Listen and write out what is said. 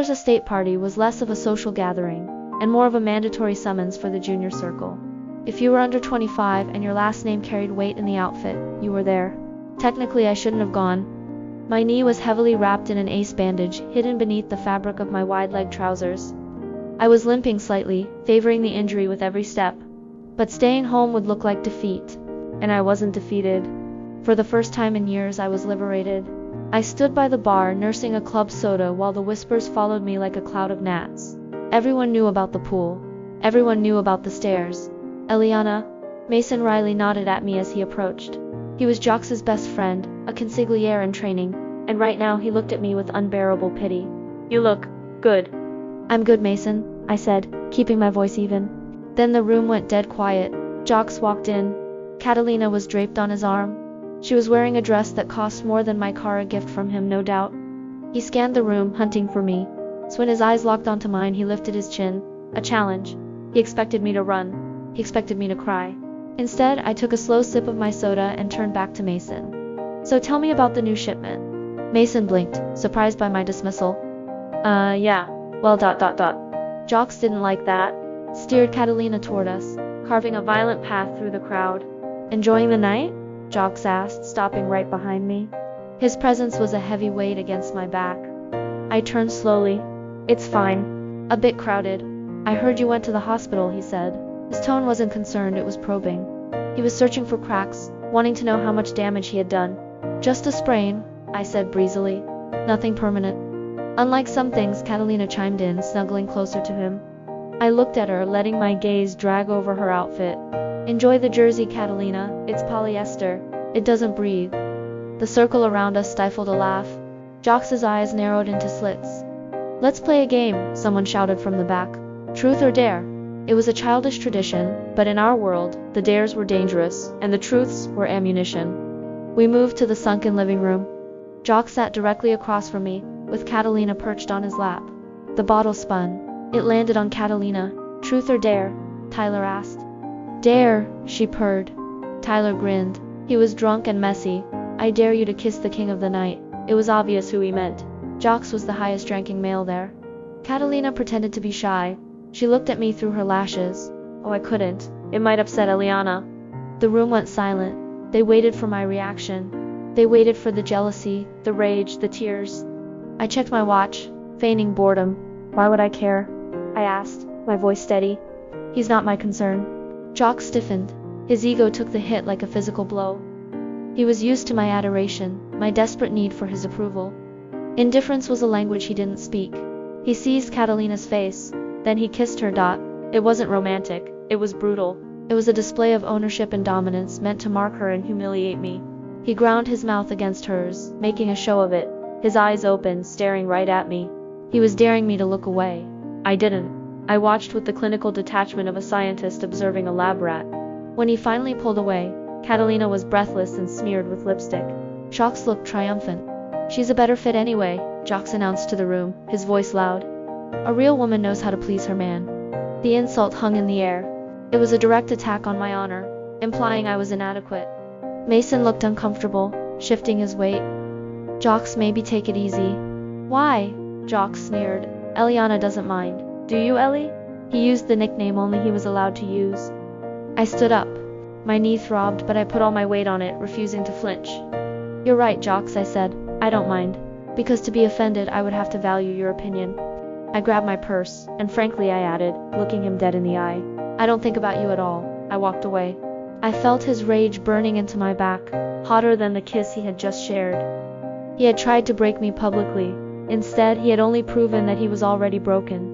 Tyler's estate party was less of a social gathering, and more of a mandatory summons for the junior circle. If you were under 25 and your last name carried weight in the outfit, you were there. Technically, I shouldn't have gone. My knee was heavily wrapped in an ace bandage, hidden beneath the fabric of my wide-legged trousers. I was limping slightly, favoring the injury with every step. But staying home would look like defeat. And I wasn't defeated. For the first time in years, I was liberated. I stood by the bar, nursing a club soda while the whispers followed me like a cloud of gnats. Everyone knew about the pool. Everyone knew about the stairs. Eliana, Mason Riley nodded at me as he approached. He was Jox's best friend, a consigliere in training, and right now he looked at me with unbearable pity. You look good. I'm good, Mason, I said, keeping my voice even. Then the room went dead quiet. Jox walked in. Catalina was draped on his arm. She was wearing a dress that cost more than my car, a gift from him, no doubt. He scanned the room, hunting for me. So when his eyes locked onto mine, he lifted his chin. A challenge. He expected me to run. He expected me to cry. Instead, I took a slow sip of my soda and turned back to Mason. So tell me about the new shipment. Mason blinked, surprised by my dismissal. Yeah. Well, Jox didn't like that. Steered Catalina toward us, carving a violent path through the crowd. Enjoying the night? Jox asked, stopping right behind me. His presence was a heavy weight against my back. I turned slowly. It's fine. A bit crowded. I heard you went to the hospital, he said. His tone wasn't concerned, it was probing. He was searching for cracks, wanting to know how much damage he had done. Just a sprain, I said breezily. Nothing permanent. Unlike some things, Catalina chimed in, snuggling closer to him. I looked at her, letting my gaze drag over her outfit. Enjoy the jersey, Catalina. It's polyester. It doesn't breathe. The circle around us stifled a laugh. Jox's eyes narrowed into slits. Let's play a game, someone shouted from the back. Truth or dare? It was a childish tradition, but in our world, the dares were dangerous, and the truths were ammunition. We moved to the sunken living room. Jox sat directly across from me, with Catalina perched on his lap. The bottle spun. It landed on Catalina. Truth or dare? Tyler asked. Dare, she purred. Tyler grinned. He was drunk and messy. I dare you to kiss the king of the night. It was obvious who he meant. Jox was the highest-ranking male there. Catalina pretended to be shy. She looked at me through her lashes. Oh, I couldn't. It might upset Eliana. The room went silent. They waited for my reaction. They waited for the jealousy, the rage, the tears. I checked my watch, feigning boredom. Why would I care? I asked, my voice steady. He's not my concern. Jox stiffened. His ego took the hit like a physical blow. He was used to my adoration, my desperate need for his approval. Indifference was a language he didn't speak. He seized Catalina's face, then he kissed her. It wasn't romantic, it was brutal. It was a display of ownership and dominance meant to mark her and humiliate me. He ground his mouth against hers, making a show of it, his eyes open, staring right at me. He was daring me to look away. I didn't. I watched with the clinical detachment of a scientist observing a lab rat. When he finally pulled away, Catalina was breathless and smeared with lipstick. Jox looked triumphant. She's a better fit anyway, Jox announced to the room, his voice loud. A real woman knows how to please her man. The insult hung in the air. It was a direct attack on my honor, implying I was inadequate. Mason looked uncomfortable, shifting his weight. Jox, maybe take it easy. Why? Jox sneered. Eliana doesn't mind. Do you, Ellie? He used the nickname only he was allowed to use. I stood up. My knee throbbed, but I put all my weight on it, refusing to flinch. You're right, Jox, I said. I don't mind. Because to be offended, I would have to value your opinion. I grabbed my purse, and frankly, I added, looking him dead in the eye. I don't think about you at all. I walked away. I felt his rage burning into my back, hotter than the kiss he had just shared. He had tried to break me publicly. Instead, he had only proven that he was already broken.